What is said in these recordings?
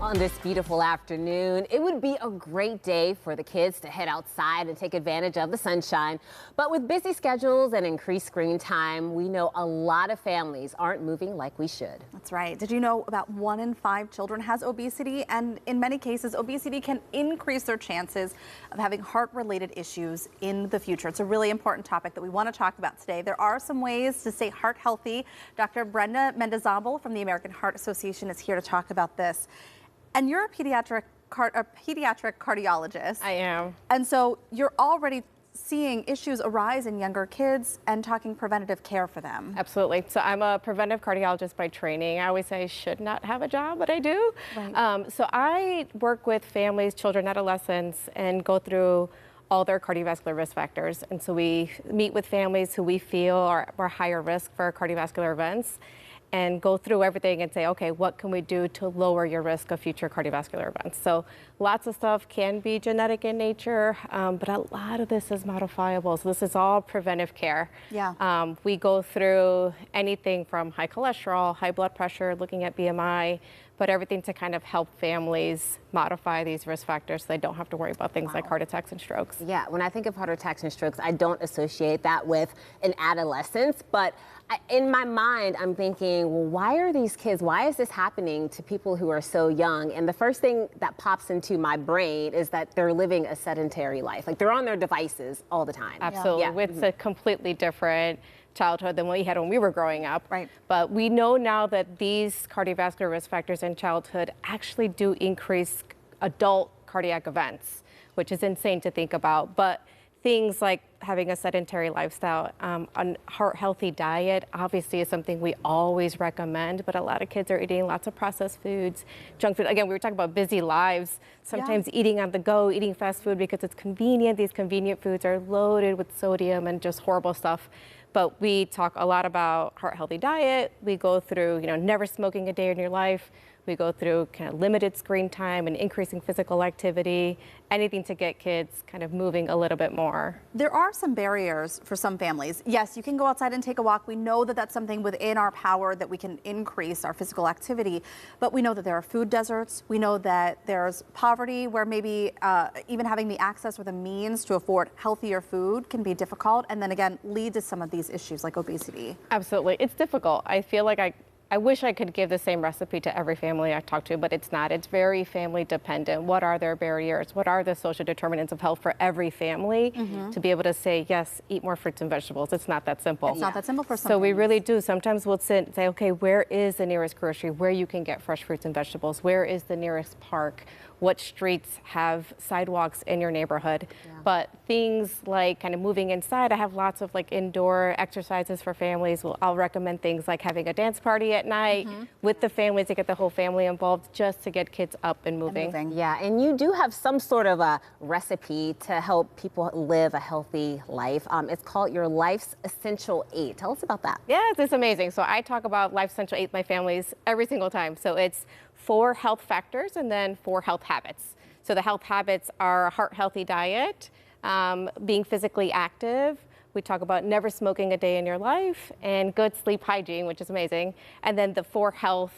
On this beautiful afternoon, it would be a great day for the kids to head outside and take advantage of the sunshine. But with busy schedules and increased screen time, we know a lot of families aren't moving like we should. That's right. Did you know about 1 in 5 children has obesity? And in many cases, obesity can increase their chances of having heart-related issues in the future. It's a really important topic that we want to talk about today. There are some ways to stay heart healthy. Dr. Brenda Mendizabal from the American Heart Association is here to talk about this. And you're a pediatric cardiologist. I am. And so you're already seeing issues arise in younger kids and talking preventative care for them. Absolutely. So I'm a preventive cardiologist by training. I always say I should not have a job, but I do. Right. So I work with families, children, adolescents, and go through all their cardiovascular risk factors. And so we meet with families who we feel are higher risk for cardiovascular events, and go through everything and say, okay, what can we do to lower your risk of future cardiovascular events? So lots of stuff can be genetic in nature, but a lot of this is modifiable. So this is all preventive care. Yeah. We go through anything from high cholesterol, high blood pressure, looking at BMI, but everything to kind of help families modify these risk factors so they don't have to worry about things like heart attacks and strokes. Yeah, when I think of heart attacks and strokes, I don't associate that with an adolescence, but in my mind, I'm thinking, well, why are these kids, why is this happening to people who are so young? And the first thing that pops into my brain is that they're living a sedentary life. Like they're on their devices all the time. Absolutely. Yeah. It's a completely different childhood than what we had when we were growing up. Right. But we know now that these cardiovascular risk factors in childhood actually do increase adult cardiac events, which is insane to think about. But things like having a sedentary lifestyle, a heart-healthy diet obviously is something we always recommend, but a lot of kids are eating lots of processed foods, junk food. Again, we were talking about busy lives, sometimes eating on the go, eating fast food because it's convenient. These convenient foods are loaded with sodium and just horrible stuff. But we talk a lot about heart-healthy diet. We go through, never smoking a day in your life. We go through kind of limited screen time and increasing physical activity, anything to get kids kind of moving a little bit more. There are some barriers for some families. Yes, you can go outside and take a walk. We know that that's something within our power, that we can increase our physical activity. But we know that there are food deserts. We know that there's poverty where maybe even having the access or the means to afford healthier food can be difficult, and then again lead to some of these issues like obesity. Absolutely. It's difficult. I feel like I wish I could give the same recipe to every family I talk to, but it's not. It's very family dependent. What are their barriers? What are the social determinants of health for every family to be able to say, yes, eat more fruits and vegetables? It's not that simple. It's not that simple for some So we families. really do. Sometimes we'll sit and say, okay, where is the nearest grocery where you can get fresh fruits and vegetables? Where is the nearest park? What streets have sidewalks in your neighborhood? But things like kind of moving inside, I have lots of like indoor exercises for families. I'll recommend things like having a dance party at night with the families to get the whole family involved, just to get kids up and moving. Yeah, and you do have some sort of a recipe to help people live a healthy life. It's called your Life's Essential 8. Tell us about that. Yeah, it's amazing. So I talk about Life's Essential 8 with my families every single time. So it's 4 health factors and then 4 health habits. So the health habits are a heart-healthy diet, being physically active. We talk about never smoking a day in your life and good sleep hygiene, which is amazing. And then the 4 health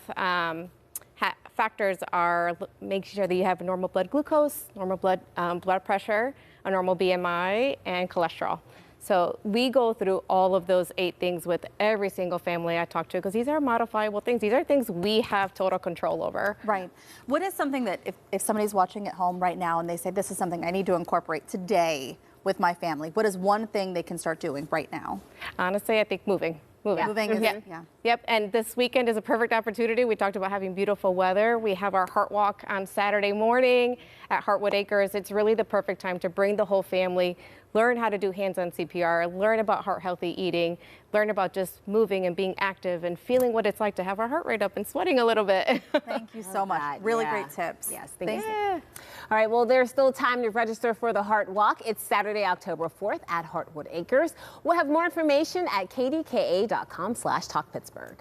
factors are making sure that you have normal blood glucose, normal blood pressure, a normal BMI, and cholesterol. So we go through all of those 8 things with every single family I talk to, because these are modifiable things. These are things we have total control over. Right. What is something that if somebody's watching at home right now and they say, this is something I need to incorporate today with my family, what is one thing they can start doing right now? Honestly, I think moving. Moving is, Yep, and this weekend is a perfect opportunity. We talked about having beautiful weather. We have our Heart Walk on Saturday morning at Hartwood Acres. It's really the perfect time to bring the whole family, learn how to do hands-on CPR, learn about heart-healthy eating, learn about just moving and being active and feeling what it's like to have our heart rate up and sweating a little bit. Thank you so much. Really great tips. Yes, thank you. Yeah. All right, well, there's still time to register for the Heart Walk. It's Saturday, October 4th at Hartwood Acres. We'll have more information at kdka.com/talkpittsburgh.